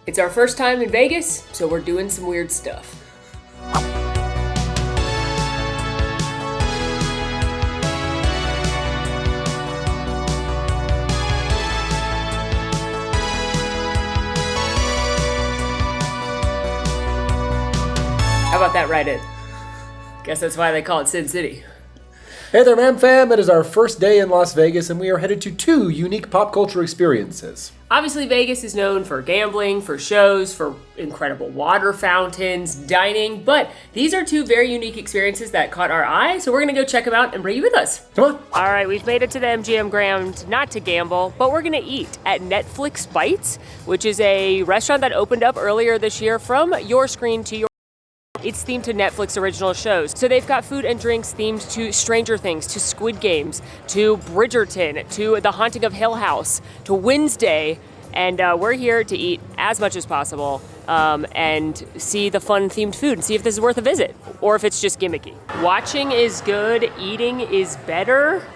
It's our first time in Vegas, so we're doing some weird stuff. How about that right in? Guess that's why they call it Sin City. Hey there, Mam Fam! It is our first day in Las Vegas, and we are headed to 2 unique pop culture experiences. Obviously, Vegas is known for gambling, for shows, for incredible water fountains, dining, but these are 2 very unique experiences that caught our eye, so we're gonna go check them out and bring you with us. Come on! All right, we've made it to the MGM Grand, not to gamble, but we're gonna eat at Netflix Bites, which is a restaurant that opened up earlier this year from your screen to your. It's themed to Netflix original shows. So they've got food and drinks themed to Stranger Things, to Squid Games, to Bridgerton, to The Haunting of Hill House, to Wednesday. And we're here to eat as much as possible and see the fun themed food and see if this is worth a visit or if it's just gimmicky. Watching is good, eating is better.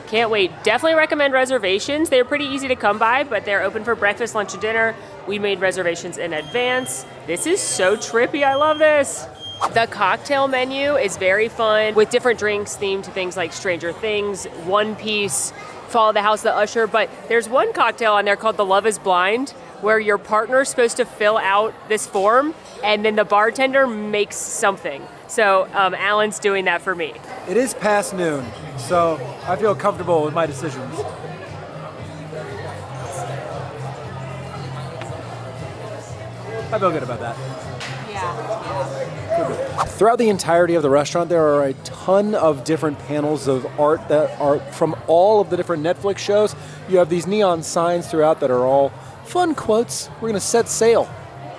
Can't wait. Definitely recommend reservations. They're pretty easy to come by, but they're open for breakfast, lunch, and dinner. We made reservations in advance. This is so trippy. I love this. The cocktail menu is very fun with different drinks themed to things like Stranger Things, One Piece, Follow the House of the Usher. But there's one cocktail on there called the Love is Blind, where your partner's supposed to fill out this form and then the bartender makes something. So Alan's doing that for me. It is past noon, so I feel comfortable with my decisions. I feel good about that. Yeah. Throughout the entirety of the restaurant, there are a ton of different panels of art that are from all of the different Netflix shows. You have these neon signs throughout that are all fun quotes. We're going to set sail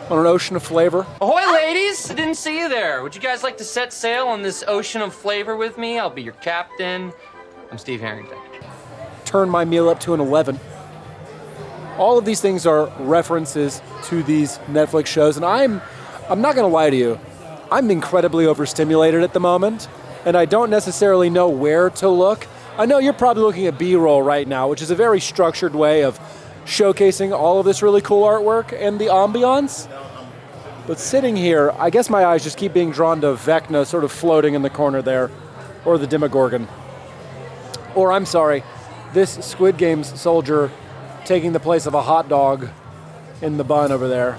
on an ocean of flavor. Ahoy, ladies! I didn't see you there. Would you guys like to set sail on this ocean of flavor with me? I'll be your captain. I'm Steve Harrington. Turn my meal up to an 11. All of these things are references to these Netflix shows, and I'm not going to lie to you. I'm incredibly overstimulated at the moment, and I don't necessarily know where to look. I know you're probably looking at B-roll right now, which is a very structured way of showcasing all of this really cool artwork and the ambiance. But sitting here, I guess my eyes just keep being drawn to Vecna sort of floating in the corner there, or the Demogorgon. Or, I'm sorry, this Squid Games soldier taking the place of a hot dog in the bun over there.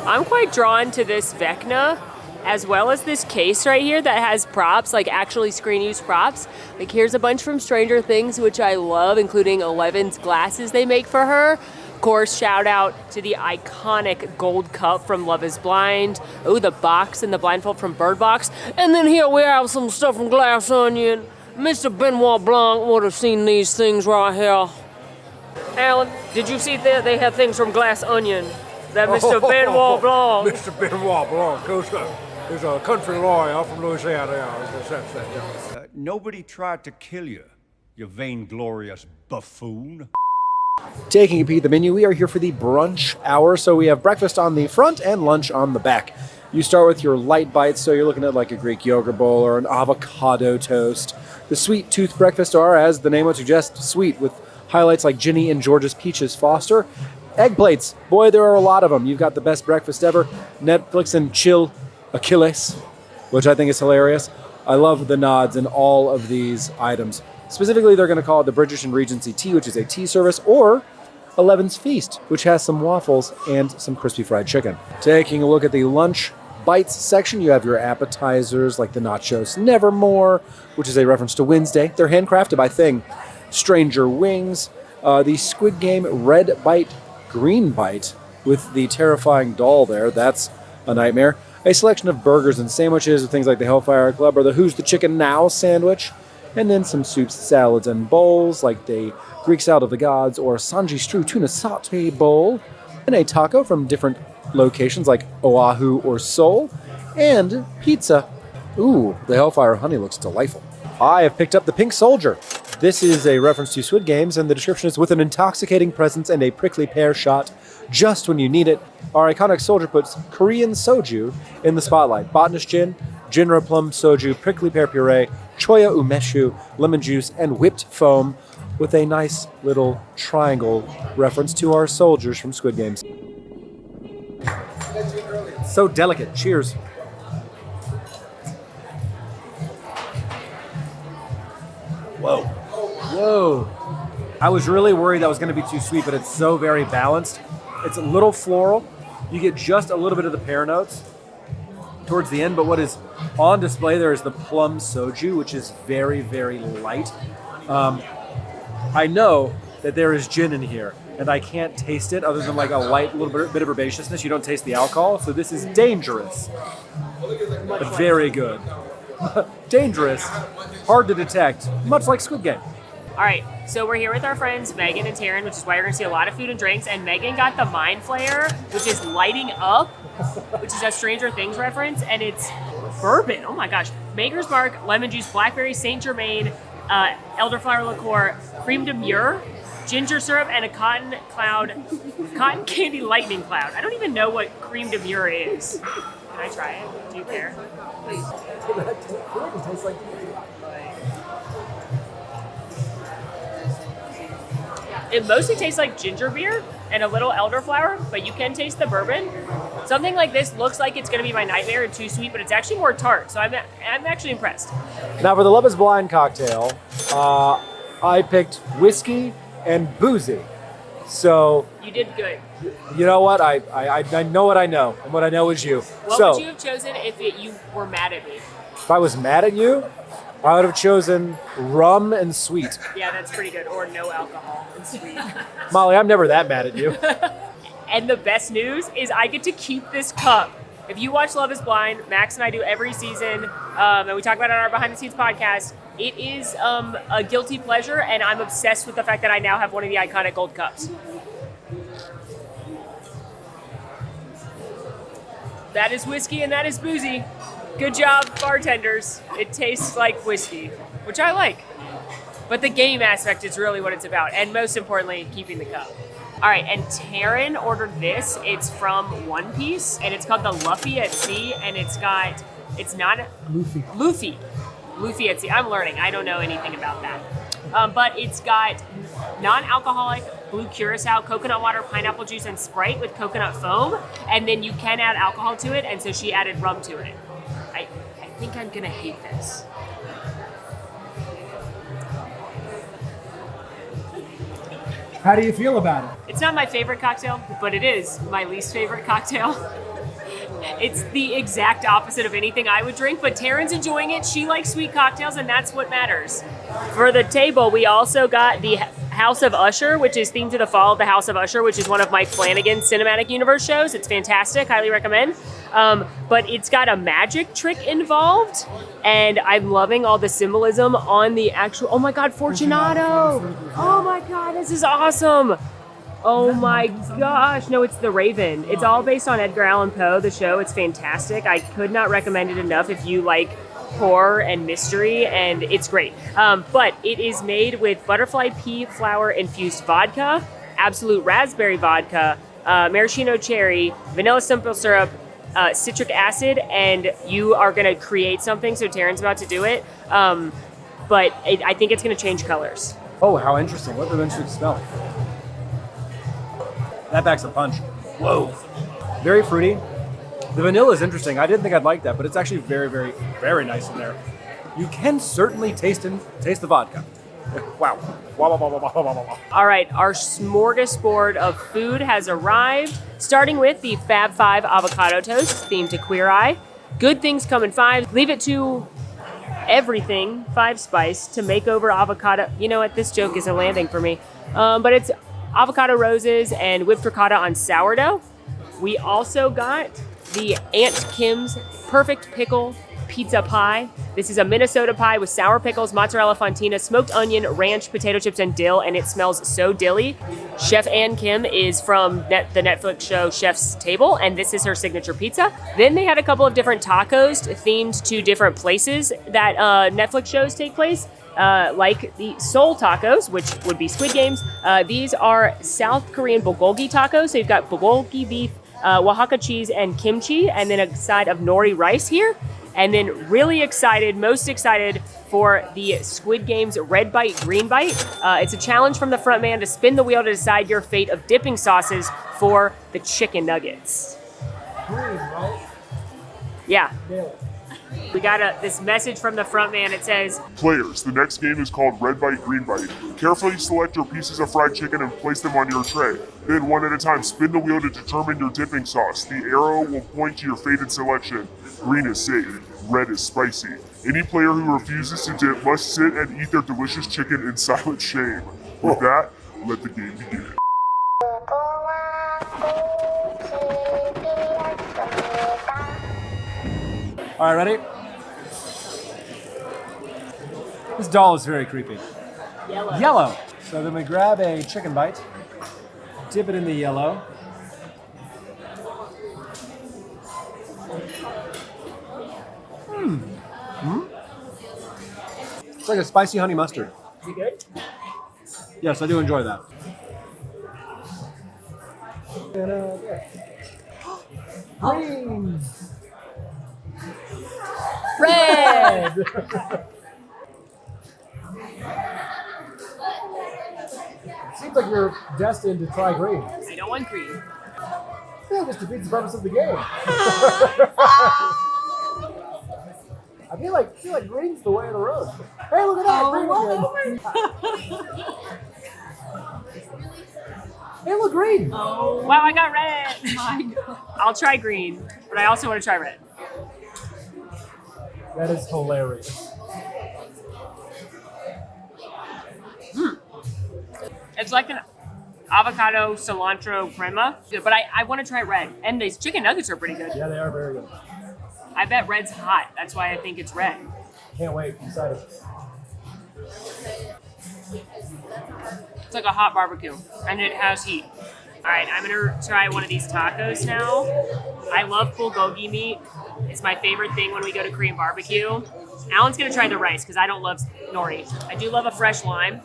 I'm quite drawn to this Vecna, as well as this case right here that has props, like actually screen-use props. Like here's a bunch from Stranger Things, which I love, including Eleven's glasses they make for her. Of course, shout out to the iconic gold cup from Love is Blind. Oh, the box and the blindfold from Bird Box. And then here we have some stuff from Glass Onion. Mr. Benoit Blanc would have seen these things right here. Alan, did you see that they have things from Glass Onion? That Mr. Benoit Blanc. Mr. Benoit Blanc, he's a country lawyer from Louisiana. Nobody tried to kill you, you vainglorious buffoon. Taking a peek at the menu, we are here for the brunch hour, so we have breakfast on the front and lunch on the back. You start with your light bites, so you're looking at like a Greek yogurt bowl or an avocado toast. The sweet tooth breakfast are, as the name would suggest, sweet, with highlights like Ginny and George's Peaches Foster. Egg plates, boy, there are a lot of them. You've got the best breakfast ever, Netflix and chill Achilles, which I think is hilarious. I love the nods in all of these items. Specifically, they're going to call it the Bridgerton Regency Tea, which is a tea service, or Eleven's Feast, which has some waffles and some crispy fried chicken. Taking a look at the lunch bites section, you have your appetizers like the Nachos Nevermore, which is a reference to Wednesday. They're handcrafted by Thing. Stranger Wings, the Squid Game Red Bite, Green Bite, with the terrifying doll there. That's a nightmare. A selection of burgers and sandwiches with things like the Hellfire Club or the Who's the Chicken Now sandwich. And then some soups, salads, and bowls like the Greek Salad of the Gods or Sanji Strew Tuna Saute Bowl. And a taco from different locations like Oahu or Seoul. And pizza. Ooh, the Hellfire Honey looks delightful. I have picked up the Pink Soldier. This is a reference to Squid Games, and the description is with an intoxicating presence and a prickly pear shot just when you need it. Our iconic soldier puts Korean soju in the spotlight. Botanist gin, Jinra plum soju, prickly pear puree, choya umeshu, lemon juice, and whipped foam with a nice little triangle reference to our soldiers from Squid Games. So delicate. Cheers. Whoa. Whoa. I was really worried that was going to be too sweet, but it's so very balanced. It's a little floral. You get just a little bit of the pear notes towards the end, but what is on display there is the plum soju, which is very, very light. I know that there is gin in here, and I can't taste it other than like a light little bit of herbaceousness. You don't taste the alcohol, so this is dangerous, but very good. Dangerous, hard to detect, much like Squid Game. All right, so we're here with our friends Megan and Taryn, which is why you're gonna see a lot of food and drinks. And Megan got the Mind Flayer, which is lighting up, which is a Stranger Things reference, and it's bourbon. Oh my gosh. Maker's Mark, lemon juice, blackberry, Saint Germain, elderflower liqueur, creme de mure, ginger syrup, and a cotton candy lightning cloud. I don't even know what creme de mure is. Can I try it? Do you care? Please. It mostly tastes like ginger beer and a little elderflower, but you can taste the bourbon. Something like this looks like it's going to be my nightmare and too sweet, but it's actually more tart, so I'm actually impressed. Now for the Love is Blind cocktail, I picked whiskey and boozy. So You did good. you know what? I know what I know, and what I know is you. What would you have chosen if you were mad at me? If I was mad at you, I would have chosen rum and sweet. Yeah, that's pretty good. Or no alcohol and sweet. Molly, I'm never that mad at you. And the best news is I get to keep this cup. If you watch Love is Blind, Max and I do every season, and we talk about it on our behind the scenes podcast. It is a guilty pleasure, and I'm obsessed with the fact that I now have one of the iconic gold cups. That is whiskey and that is boozy. Good job, bartenders. It tastes like whiskey, which I like. But the game aspect is really what it's about, and most importantly, keeping the cup. All right, and Taryn ordered this. It's from One Piece, and it's called the Luffy at Sea, and it's not Luffy at Sea. I'm learning. I don't know anything about that. But it's got non-alcoholic blue curacao, coconut water, pineapple juice, and Sprite with coconut foam, and then you can add alcohol to it, and so she added rum to it. I think I'm gonna hate this. How do you feel about it? It's not my favorite cocktail, but it is my least favorite cocktail. It's the exact opposite of anything I would drink, but Taryn's enjoying it. She likes sweet cocktails, and that's what matters. For the table, we also got the House of Usher, which is themed to the fall of the House of Usher, which is one of Mike Flanagan's cinematic universe shows. It's fantastic. Highly recommend. But it's got a magic trick involved, and I'm loving all the symbolism on the actual... Oh my God, Fortunato! Oh my God, this is awesome! Oh my gosh. No, it's The Raven. It's all based on Edgar Allan Poe, the show. It's fantastic. I could not recommend it enough if you like horror and mystery, and it's great. But it is made with butterfly pea flower infused vodka, absolute raspberry vodka, maraschino cherry, vanilla simple syrup, citric acid, and you are going to create something. So Taryn's about to do it. But I think it's going to change colors. Oh, how interesting. What the should smell? That packs a punch. Whoa. Very fruity. The vanilla is interesting. I didn't think I'd like that, but it's actually very, very, very nice in there. You can certainly taste the vodka. Wow. Wow, wow, wow, wow, wow, wow, wow. All right, our smorgasbord of food has arrived, starting with the Fab 5 avocado toast themed to Queer Eye. Good things come in fives. Leave it to everything, 5 spice, to make over avocado. You know what? This joke isn't landing for me. But it's avocado roses and whipped ricotta on sourdough. We also got the Aunt Kim's Perfect Pickle Pizza Pie. This is a Minnesota pie with sour pickles, mozzarella fontina, smoked onion, ranch, potato chips, and dill, and it smells so dilly. Chef Ann Kim is from the Netflix show Chef's Table, and this is her signature pizza. Then they had a couple of different tacos themed to different places that Netflix shows take place. Like the Seoul tacos, which would be Squid Games. These are South Korean bulgogi tacos. So you've got bulgogi beef, Oaxaca cheese, and kimchi, and then a side of nori rice here. And then really excited, most excited for the Squid Games Red Bite, Green Bite. It's a challenge from the front man to spin the wheel to decide your fate of dipping sauces for the chicken nuggets. green, right? Yeah. Daily. We got this message from the front man. It says, Players, the next game is called Red Bite, Green Bite. Carefully select your pieces of fried chicken and place them on your tray. Then, one at a time, spin the wheel to determine your dipping sauce. The arrow will point to your fated selection. Green is safe, red is spicy. Any player who refuses to dip must sit and eat their delicious chicken in silent shame. With that, let the game begin. All right, ready? This doll is very creepy. yellow. Yellow. So then we grab a chicken bite, dip it in the yellow. It's like a spicy honey mustard. Is it good? Yes, I do enjoy that. Green. Red! Seems like you're destined to try green. I don't want green. Yeah, this defeats the purpose of the game. I feel like green's the way of the road. Hey, look at that! Green again. Hey, look, green! Wow, I got red! My God. I'll try green, but I also want to try red. That is hilarious. It's like an avocado cilantro crema, but I want to try red. And these chicken nuggets are pretty good. Yeah, they are very good. I bet red's hot. That's why I think it's red. Can't wait. I'm excited. It's like a hot barbecue, and it has heat. All right, I'm gonna try one of these tacos now. I love bulgogi meat. It's my favorite thing when we go to Korean barbecue. Alan's gonna try the rice because I don't love nori. I do love a fresh lime.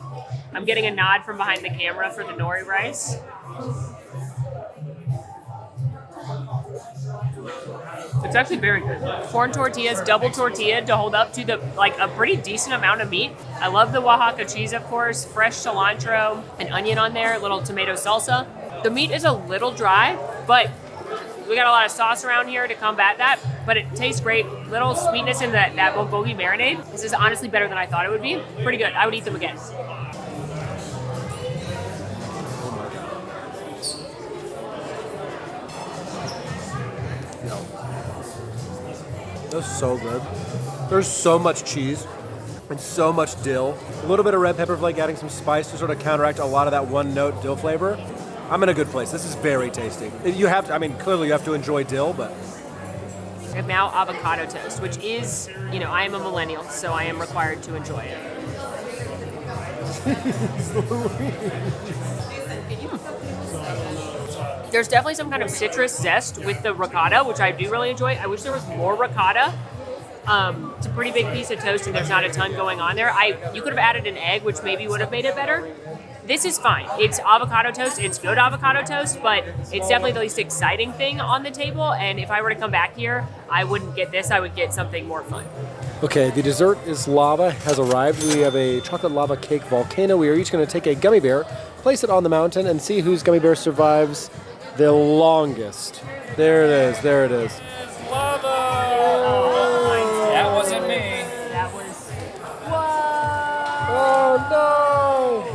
I'm getting a nod from behind the camera for the nori rice. It's actually very good. Corn tortillas, double tortilla to hold up to the a pretty decent amount of meat. I love the Oaxaca cheese, of course, fresh cilantro, an onion on there, a little tomato salsa. The meat is a little dry, but we got a lot of sauce around here to combat that, but it tastes great. Little sweetness in that bulgogi marinade. This is honestly better than I thought it would be. Pretty good. I would eat them again. That's so good. There's so much cheese and so much dill. A little bit of red pepper flake, adding some spice to sort of counteract a lot of that one-note dill flavor. I'm in a good place. This is very tasty. You have to, clearly you have to enjoy dill, but... We have now avocado toast, which is, I am a millennial, so I am required to enjoy it. There's definitely some kind of citrus zest with the ricotta, which I do really enjoy. I wish there was more ricotta. It's a pretty big piece of toast, and there's not a ton going on there. You could have added an egg, which maybe would have made it better. This is fine. It's avocado toast. It's good avocado toast, but it's definitely the least exciting thing on the table. And if I were to come back here, I wouldn't get this. I would get something more fun. Okay, the dessert is lava has arrived. We have a chocolate lava cake volcano. We are each going to take a gummy bear, place it on the mountain, and see whose gummy bear survives the longest. There it is. There it is. That wasn't me. That was... Oh no!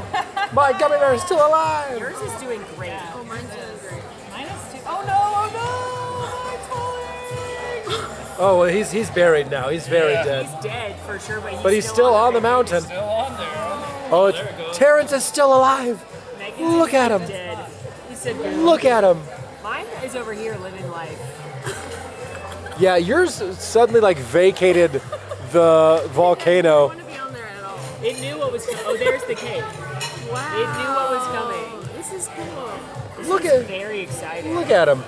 My gummy bear is still alive! Yours is doing great. Oh, mine's doing great. Mine is too... Oh no! It's falling! Oh, well, he's buried now. He's very dead. He's dead for sure, But he's still on the mountain. Still on there. Oh, Terrence is still alive. Megan's Look at him. Dead. He's so good. Look at him. Mine is over here living life. Yeah, yours suddenly vacated the volcano. I don't want to be on there at all. It knew what was coming. Oh, there's the cake. Wow. It knew what was coming. This is cool. Look It's at very exciting. look at him.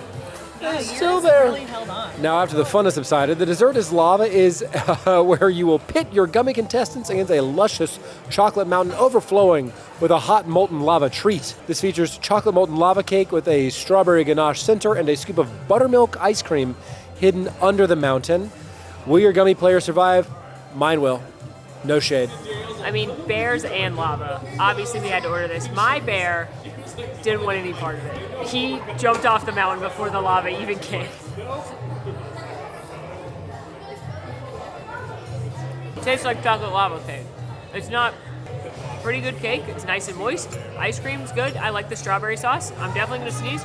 He's still there. Really held on. Now, after the fun has subsided, the dessert is lava is where you will pit your gummy contestants against a luscious chocolate mountain overflowing with a hot molten lava treat. This features chocolate molten lava cake with a strawberry ganache center and a scoop of buttermilk ice cream hidden under the mountain. Will your gummy players survive? Mine will. No shade. I mean, bears and lava. Obviously, we had to order this. My bear didn't want any part of it. He jumped off the mountain before the lava even came. It tastes like chocolate lava cake. It's not pretty good cake. It's nice and moist. Ice cream's good. I like the strawberry sauce. I'm definitely gonna sneeze.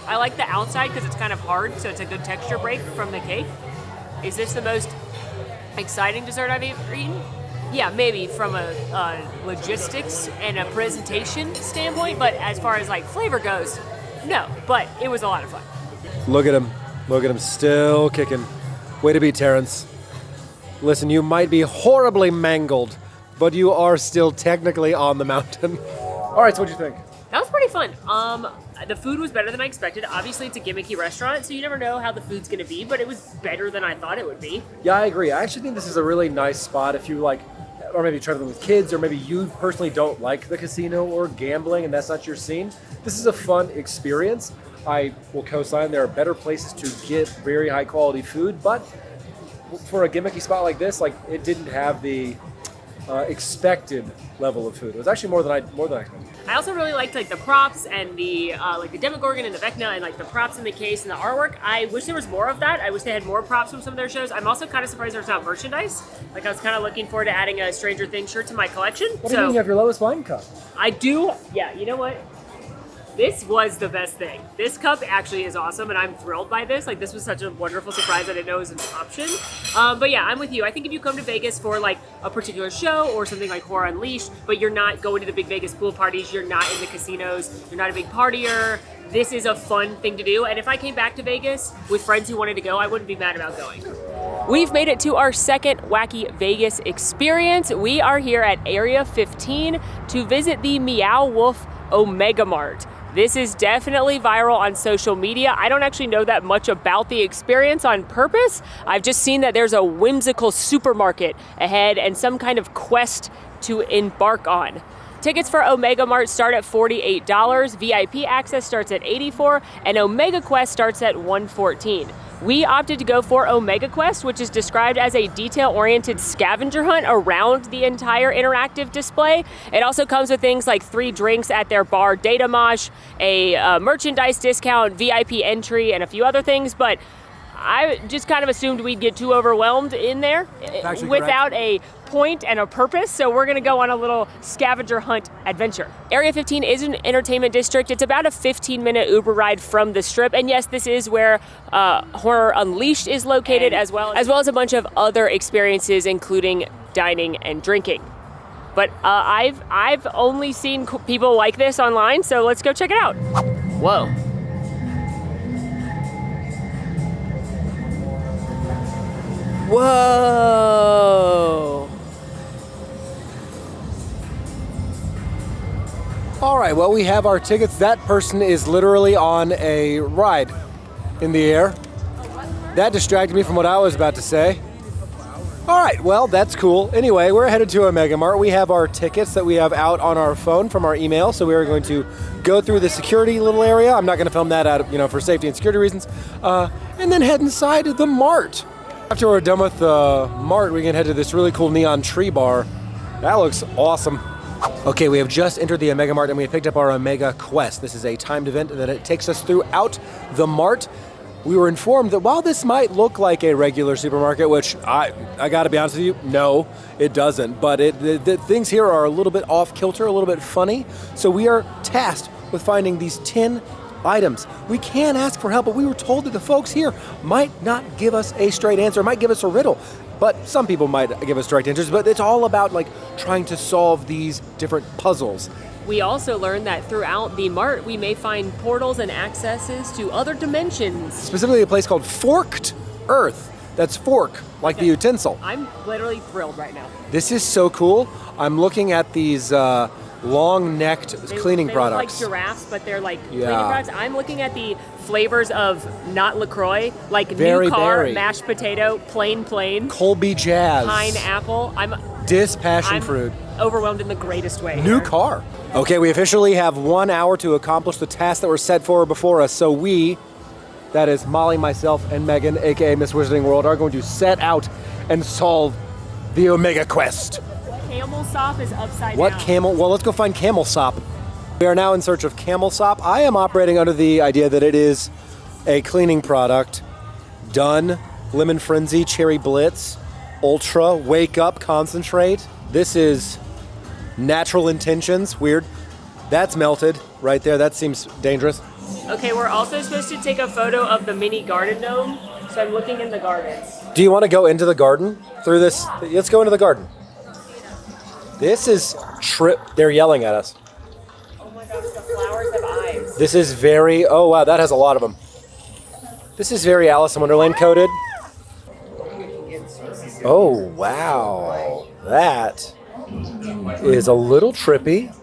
I like the outside because it's kind of hard, so it's a good texture break from the cake. Is this the most exciting dessert I've ever eaten? Yeah, maybe from a logistics and a presentation standpoint, but as far as like flavor goes, no. But it was a lot of fun. Look at him. Look at him still kicking. Way to be, Terrence. Listen, you might be horribly mangled, but you are still technically on the mountain. All right, so what'd you think? That was pretty fun. The food was better than I expected. Obviously, it's a gimmicky restaurant, so you never know how the food's gonna be, but it was better than I thought it would be. Yeah, I agree. I actually think this is a really nice spot if you like, or maybe traveling with kids, or maybe you personally don't like the casino or gambling and that's not your scene. This is a fun experience. I will co-sign there are better places to get very high quality food, but for a gimmicky spot like this, like it didn't have the expected level of food. It was actually more than I expected. I also really liked like the props and the like the Demogorgon and the Vecna and like the props in the case and the artwork. I wish there was more of that. I wish they had more props from some of their shows. I'm also kind of surprised there's not merchandise. Like I was kind of looking forward to adding a Stranger Things shirt to my collection. What do you mean you have your lowest wine cup? I do. Yeah, you know what? This was the best thing. This cup actually is awesome, and I'm thrilled by this. Like, this was such a wonderful surprise I didn't know was an option. But yeah, I'm with you. I think if you come to Vegas for like a particular show or something like Horror Unleashed, but you're not going to the big Vegas pool parties, you're not in the casinos, you're not a big partier, this is a fun thing to do. And if I came back to Vegas with friends who wanted to go, I wouldn't be mad about going. We've made it to our second Wacky Vegas experience. We are here at Area 15 to visit the Meow Wolf OmegaMart. This is definitely viral on social media. I don't actually know that much about the experience on purpose. I've just seen that there's a whimsical supermarket ahead and some kind of quest to embark on. Tickets for OmegaMart start at $48, VIP access starts at $84, and Omega Quest starts at $114. We opted to go for Omega Quest, which is described as a detail-oriented scavenger hunt around the entire interactive display. It also comes with things like 3 drinks at their bar, Data Mosh, a merchandise discount, VIP entry, and a few other things, but I just kind of assumed we'd get too overwhelmed in there without a point and a purpose, so we're gonna go on a little scavenger hunt adventure. Area 15 is an entertainment district. It's about a 15-minute Uber ride from the Strip, and yes, this is where Horror Unleashed is located, as well as a bunch of other experiences, including dining and drinking. But I've only seen people like this online, so let's go check it out. Whoa. Whoa. All right, well, we have our tickets. That person is literally on a ride in the air. That distracted me from what I was about to say. All right, well, that's cool. Anyway, we're headed to OmegaMart. We have our tickets that we have out on our phone from our email, so we are going to go through the security little area. I'm not going to film that out, for safety and security reasons. And then head inside the Mart. After we're done with the Mart, we can head to this really cool neon tree bar. That looks awesome. Okay, we have just entered the OmegaMart and we have picked up our Omega Quest. This is a timed event that it takes us throughout the Mart. We were informed that while this might look like a regular supermarket, which I gotta be honest with you, no, it doesn't. But the things here are a little bit off kilter, a little bit funny. So we are tasked with finding these 10 items. We can ask for help, but we were told that the folks here might not give us a straight answer, might give us a riddle. But some people might give us direct answers, but it's all about like trying to solve these different puzzles. We also learned that throughout the Mart, we may find portals and accesses to other dimensions. Specifically a place called Forked Earth. That's fork, like the utensil. I'm literally thrilled right now. This is so cool. I'm looking at these long-necked cleaning products. They look like giraffes, but they're like cleaning products. I'm looking at the flavors of not LaCroix, like Very new car, berry. mashed potato, plain, Colby Jazz. pineapple. I'm Passion fruit. overwhelmed in the greatest way. New here. car. Okay, we officially have 1 hour to accomplish the tasks that were set before us. So we, that is Molly, myself, and Megan, aka Miss Wizarding World, are going to set out and solve the Omega Quest. Camel sop is upside What down. camel? Well, let's go find camel sop. We are now in search of camel sop. I am operating under the idea that it is a cleaning product. Done, Lemon Frenzy, Cherry Blitz, Ultra, Wake Up, Concentrate. This is Natural Intentions, weird. That's melted right there, that seems dangerous. Okay, we're also supposed to take a photo of the mini garden gnome, so I'm looking in the gardens. Do you want to go into the garden through this? Let's go into the garden. This is they're yelling at us. Oh my gosh, the flowers have eyes. This is very, oh wow, that has a lot of them. This is very Alice in Wonderland coded. Oh wow, that is a little trippy.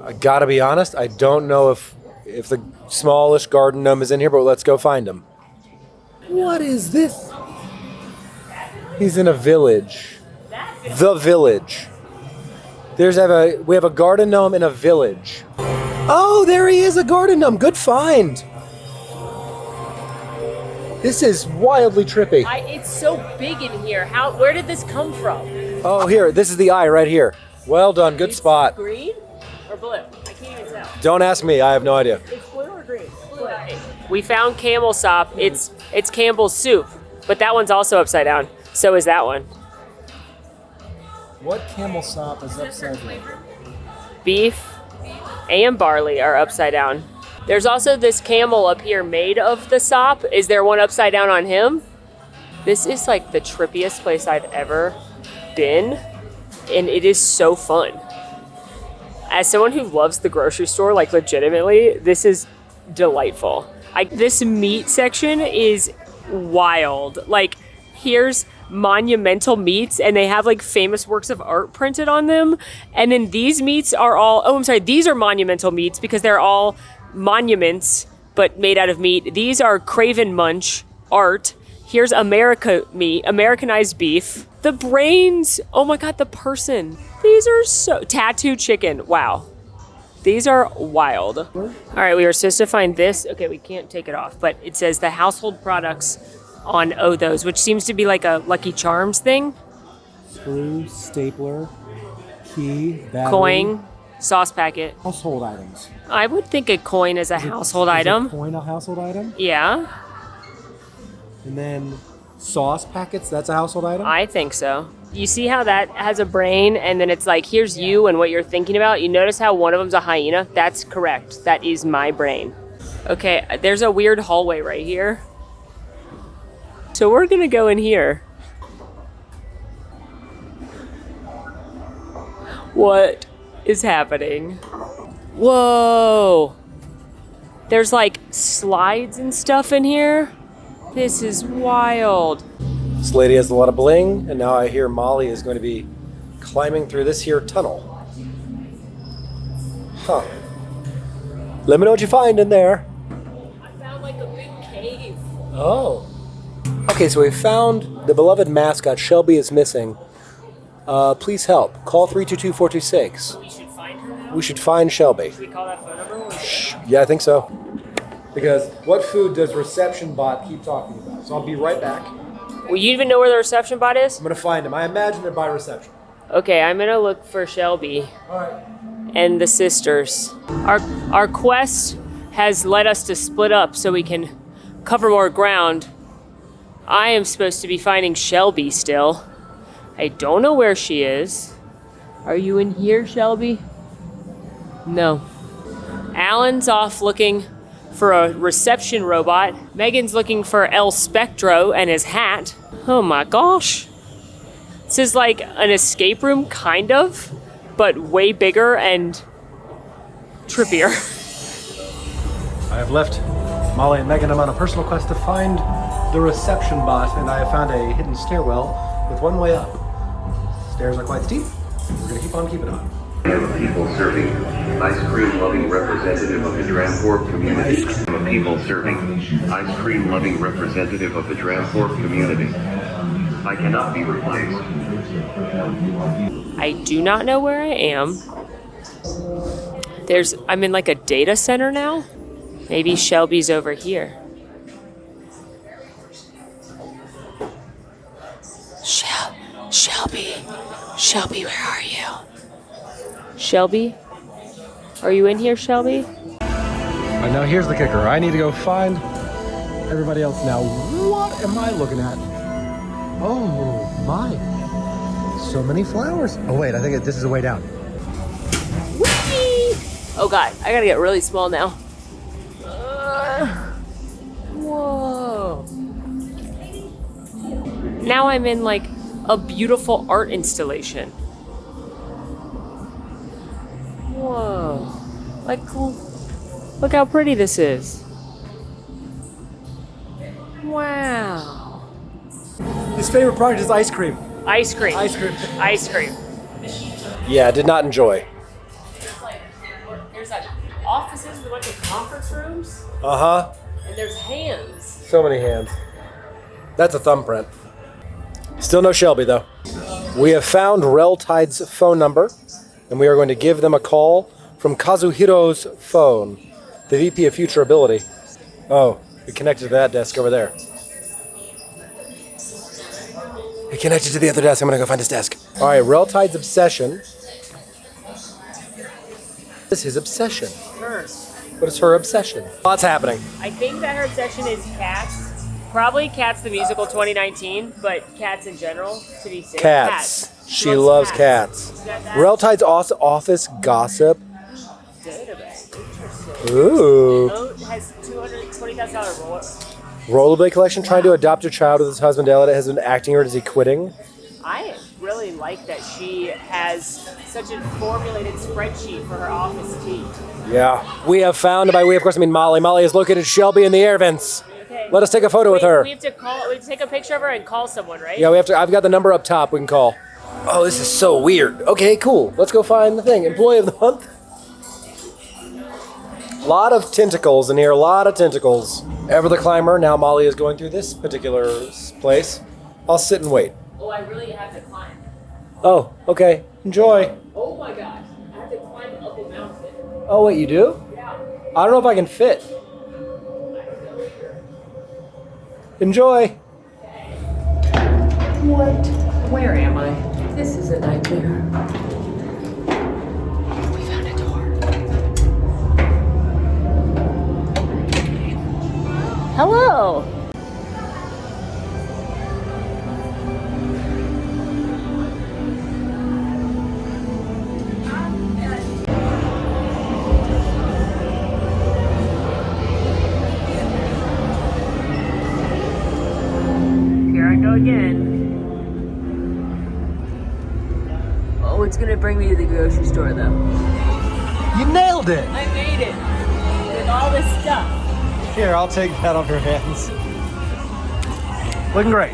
I gotta be honest, I don't know if the smallish garden gnome is in here, but let's go find him. What is this? He's in a village. The village. We have a garden gnome in a village. Oh, there he is, a garden gnome. Good find. This is wildly trippy. It's so big in here. Where did this come from? Oh, here, this is the eye right here. Well done, good spot. Green or blue? I can't even tell. Don't ask me, I have no idea. It's blue or green? Blue. We found camel sop. It's Campbell's soup, but that one's also upside down. So is that one. What camel sop is upside down? Beef and barley are upside down. There's also this camel up here made of the sop. Is there one upside down on him? This is like the trippiest place I've ever been, and it is so fun. As someone who loves the grocery store, like legitimately, this is delightful. This meat section is wild. Like, here's monumental meats, and they have like famous works of art printed on them. And then these meats are these are monumental meats because they're all monuments, but made out of meat. These are Craven Munch art. Here's Americanized beef. The brains, oh my God, the person. These are tattooed chicken, wow. These are wild. All right, we were supposed to find this. Okay, we can't take it off, but it says the household products on those, which seems to be like a Lucky Charms thing. Screw, stapler, key, battery. Coin, sauce packet. Household items. I would think a coin is a household item. Is a coin a household item? Yeah. And then sauce packets, that's a household item? I think so. You see how that has a brain, and then it's like, here's you and what you're thinking about. You notice how one of them's a hyena? That's correct. That is my brain. Okay, there's a weird hallway right here. So we're gonna go in here. What is happening? Whoa! There's like slides and stuff in here. This is wild. This lady has a lot of bling, and now I hear Molly is going to be climbing through this here tunnel. Huh. Let me know what you find in there. I found like a big cave. Oh. Okay, so we found the beloved mascot. Shelby is missing. Please help. Call 322-426. We should find her now? We should find Shelby. Should we call that phone number? Yeah, I think so. Because what food does reception bot keep talking about? So I'll be right back. Well, you even know where the reception bot is? I'm going to find him. I imagine they're by reception. Okay, I'm gonna look for Shelby All right. and the sisters. Our quest has led us to split up so we can cover more ground. I am supposed to be finding Shelby still. I don't know where she is. Are you in here, Shelby? No. Alan's off looking for a reception robot. Megan's looking for El Spectro and his hat. Oh my gosh. This is like an escape room, kind of, but way bigger and trippier. I have left Molly and Megan. I'm on a personal quest to find the reception bot, and I have found a hidden stairwell with one way up. Stairs are quite steep. We're going to keep on keeping on. People serving ice cream loving representative of the Dramford community. People serving ice cream loving representative of the Dramford community. I cannot be replaced. I do not know where I am. I'm in like a data center now. Maybe Shelby's over here. Shelby, Shelby, where are you? Shelby? Are you in here, Shelby? Right, now here's the kicker. I need to go find everybody else now. What am I looking at? Oh my. So many flowers. Oh wait, I think this is the way down. Whee! Oh God, I gotta get really small now. Whoa. Now I'm in like a beautiful art installation. Whoa. Like, look how pretty this is. Wow. His favorite product is ice cream. Ice cream. Ice cream. Ice cream. Yeah, did not enjoy. There's like offices with a bunch of conference rooms, Uh-huh. and there's hands. So many hands. That's a thumbprint. Still no Shelby, though. We have found Reltide's phone number, and we are going to give them a call from Kazuhiro's phone, the VP of Future Ability. Oh, it connected to that desk over there. It connected to the other desk. I'm going to go find his desk. All right, Reltide's obsession is his obsession. Hers. What is her obsession? Lots happening. I think that her obsession is Cats. Probably Cats the Musical 2019, but Cats in general, to be safe. Cats. She loves cats. Reltide's office gossip. Database. Interesting. Ooh. Oat has $220,000 roller. Rollerblade collection, trying to adopt a child with his husband Elliot, has been acting, or is he quitting? I really like that she has such a formulated spreadsheet for her office team. Yeah. We have found, by we of course I mean Molly. Molly has located Shelby in the air vents. Okay. Let us take a photo with her. We have to take a picture of her and call someone, right? Yeah, we have to. I've got the number up top. We can call. Oh, this is so weird. Okay, cool. Let's go find the thing. Employee of the month. A lot of tentacles in here. A lot of tentacles. Ever the climber. Now Molly is going through this particular place. I'll sit and wait. Oh, I really have to climb. Oh, okay. Enjoy. Oh my gosh. I have to climb up a mountain. Oh, wait, you do? Yeah. I don't know if I can fit. Enjoy. What? Where am I? This is a nightmare. We found a door. Hello. Here I go again. Oh, it's gonna bring me to the grocery store though. You nailed it. I made it with all this stuff. Here, I'll take that off your hands. Looking great.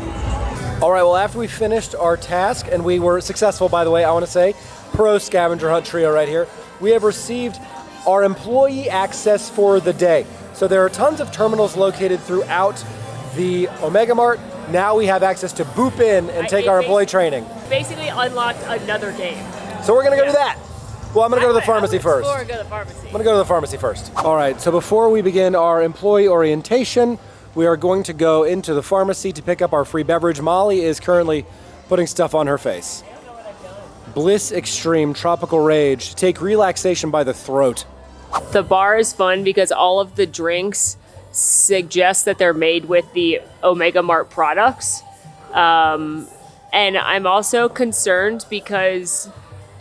All right, well, after we finished our task, and we were successful, by the way, I want to say, pro scavenger hunt trio right here, we have received our employee access for the day. So there are tons of terminals located throughout the OmegaMart. Now we have access to boop in and take our employee training. Basically unlocked another game. So we're going to go do that. Well, I'm going to go to the pharmacy first. Go to the pharmacy. I'm gonna go to the pharmacy first. All right, so before we begin our employee orientation, we are going to go into the pharmacy to pick up our free beverage. Molly is currently putting stuff on her face. I don't know what I've done. Bliss Extreme Tropical Rage. Take relaxation by the throat. The bar is fun because all of the drinks suggest that they're made with the OmegaMart products. And I'm also concerned because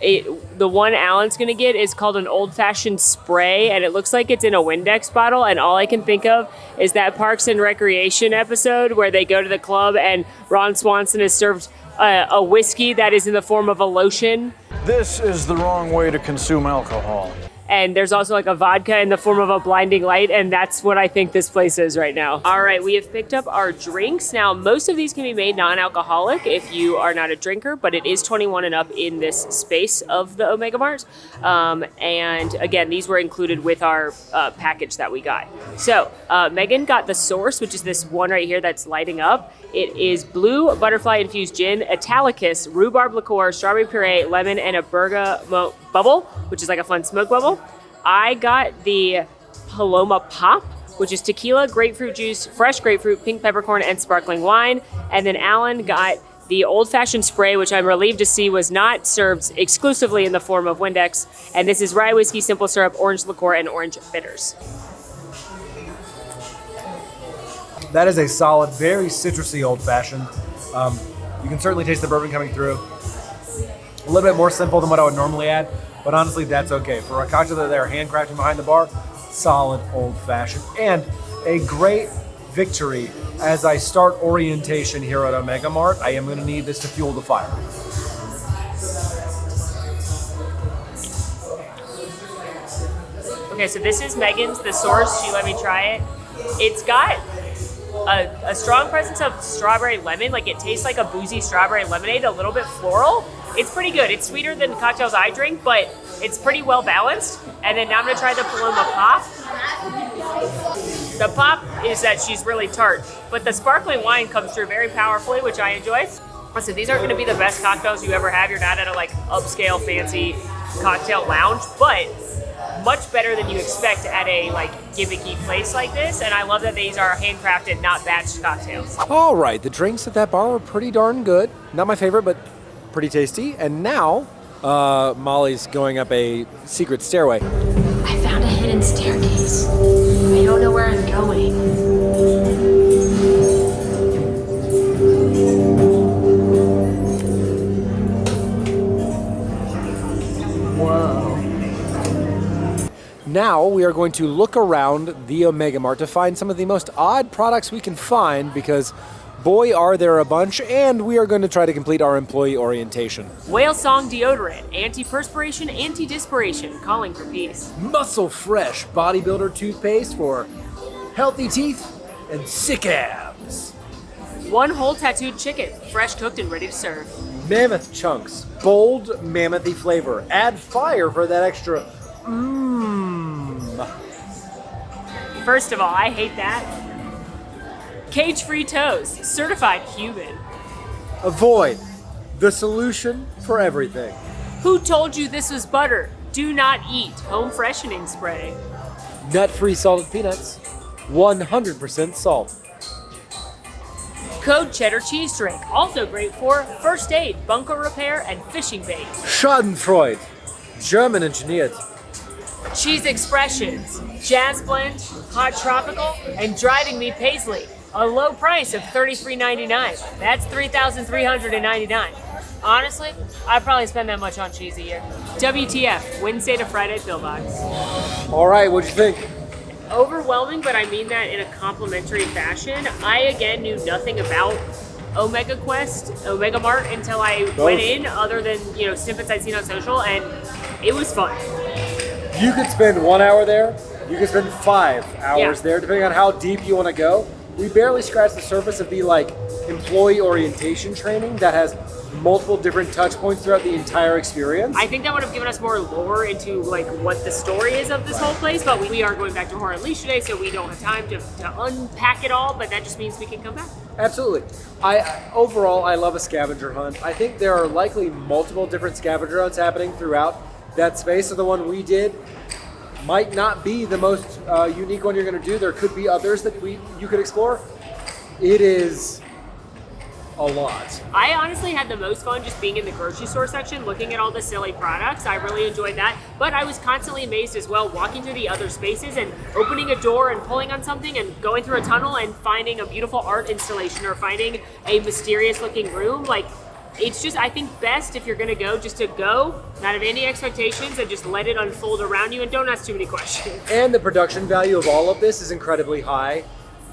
the one Alan's gonna get is called an old-fashioned spray, and it looks like it's in a Windex bottle, and all I can think of is that Parks and Recreation episode where they go to the club and Ron Swanson is served a whiskey that is in the form of a lotion. This is the wrong way to consume alcohol. And there's also like a vodka in the form of a blinding light, and that's what I think this place is right now. All right, we have picked up our drinks. Now, most of these can be made non-alcoholic if you are not a drinker, but it is 21 and up in this space of the OmegaMart. And again, these were included with our package that we got. So Megan got the Source, which is this one right here that's lighting up. It is blue butterfly infused gin, Italicus, rhubarb liqueur, strawberry puree, lemon, and a bergamot bubble, which is like a fun smoke bubble. I got the Paloma Pop, which is tequila, grapefruit juice, fresh grapefruit, pink peppercorn, and sparkling wine. And then Alan got the old-fashioned spray, which I'm relieved to see was not served exclusively in the form of Windex. And this is rye whiskey, simple syrup, orange liqueur, and orange bitters. That is a solid, very citrusy old-fashioned. You can certainly taste the bourbon coming through. A little bit more simple than what I would normally add, but honestly, that's okay. For a cocktail that they're handcrafting behind the bar, solid old-fashioned. And a great victory as I start orientation here at OmegaMart. I am going to need this to fuel the fire. Okay, so this is Megan's, the source. She let me try it. It's got a strong presence of strawberry lemon. Like, it tastes like a boozy strawberry lemonade, a little bit floral. It's pretty good. It's sweeter than cocktails I drink, but it's pretty well balanced. And then now I'm gonna try the Paloma Pop. The pop is that she's really tart, but the sparkling wine comes through very powerfully, which I enjoy. Listen, these aren't gonna be the best cocktails you ever have. You're not at a like upscale fancy cocktail lounge, but much better than you expect at a like gimmicky place like this. And I love that these are handcrafted, not batched cocktails. All right, the drinks at that bar were pretty darn good. Not my favorite, but pretty tasty. And now, Molly's going up a secret stairway. I found a hidden staircase. I don't know where I'm going. Whoa. Now we are going to look around the OmegaMart to find some of the most odd products we can find, because boy are there a bunch, and we are going to try to complete our employee orientation. Whale Song deodorant, anti-perspiration, anti-dispiration, calling for peace. Muscle Fresh bodybuilder toothpaste for healthy teeth and sick abs. One whole tattooed chicken, fresh cooked and ready to serve. Mammoth Chunks, bold mammoth-y flavor. Add fire for that extra First of all, I hate that. Cage-free toes, certified human. Avoid the solution for everything. Who told you this was butter? Do not eat. Home freshening spray. Nut-free salted peanuts, 100% salt. Code cheddar cheese drink, also great for first aid, bunker repair, and fishing bait. Schadenfreude, German engineered. Cheese expressions, jazz blend, hot tropical, and driving me paisley. A low price of $33.99. That's $3,399. Honestly, I'd probably spend that much on cheese a year. WTF, Wednesday to Friday pillbox. All right, what'd you think? Overwhelming, but I mean that in a complimentary fashion. I, again, knew nothing about Omega Quest, OmegaMart, until I went in, other than, snippets I'd seen on social, and it was fun. You could spend 1 hour there. You could spend 5 hours there, depending on how deep you want to go. We barely scratched the surface of the employee orientation training that has multiple different touch points throughout the entire experience. I think that would have given us more lore into what the story is of this whole place, but we are going back to Horror Unleashed today, so we don't have time to unpack it all, but that just means we can come back. Absolutely. Overall, I love a scavenger hunt. I think there are likely multiple different scavenger hunts happening throughout that space, so the one we did might not be the most unique one you're going to do. There could be others that you could explore. It is a lot. I honestly had the most fun just being in the grocery store section, looking at all the silly products. I really enjoyed that, but I was constantly amazed as well, walking through the other spaces and opening a door and pulling on something and going through a tunnel and finding a beautiful art installation or finding a mysterious looking room. It's just, I think, best if you're going to go, just to go, not have any expectations, and just let it unfold around you and don't ask too many questions. And the production value of all of this is incredibly high.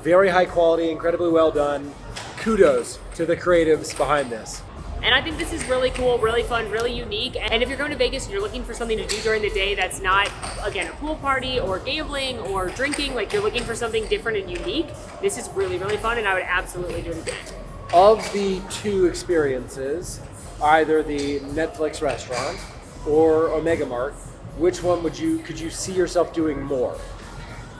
Very high quality, incredibly well done. Kudos to the creatives behind this. And I think this is really cool, really fun, really unique. And if you're going to Vegas and you're looking for something to do during the day that's not, again, a pool party or gambling or drinking, you're looking for something different and unique, this is really, really fun, and I would absolutely do it again. Of the two experiences, either the Netflix restaurant or OmegaMart, which one could you see yourself doing more?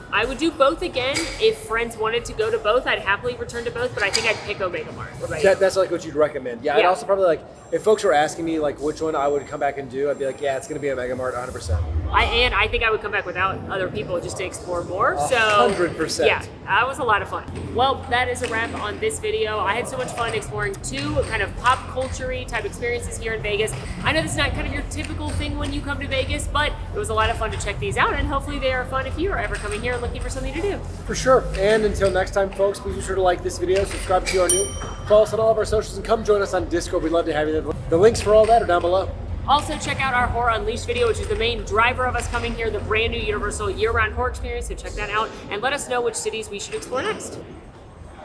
I would do both again. If friends wanted to go to both, I'd happily return to both, but I think I'd pick OmegaMart. Right? That's what you'd recommend. Yeah, I'd also probably if folks were asking me which one I would come back and do, I'd be it's going to be OmegaMart 100%. I think I would come back without other people just to explore more. So 100%. Yeah, that was a lot of fun. Well, that is a wrap on this video. I had so much fun exploring 2 kind of pop culture-y type experiences here in Vegas. I know this is not kind of your typical thing when you come to Vegas, but it was a lot of fun to check these out, and hopefully they are fun if you are ever coming here looking for something to do. For sure. And until next time, folks, please be sure to like this video, subscribe if you are new, follow us on all of our socials, and come join us on Discord. We'd love to have you there. The links for all that are down below. Also, check out our Horror Unleashed video, which is the main driver of us coming here, the brand new Universal year-round horror experience, so check that out, and let us know which cities we should explore next.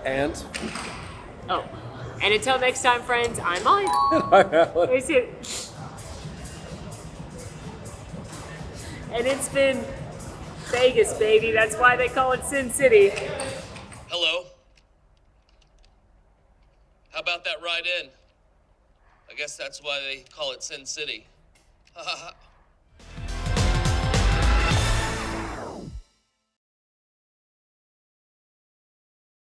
And And until next time, friends, I'm Molly. And it's been Vegas, baby. That's why they call it Sin City. Hello. How about that ride in? I guess that's why they call it Sin City. Ha ha ha.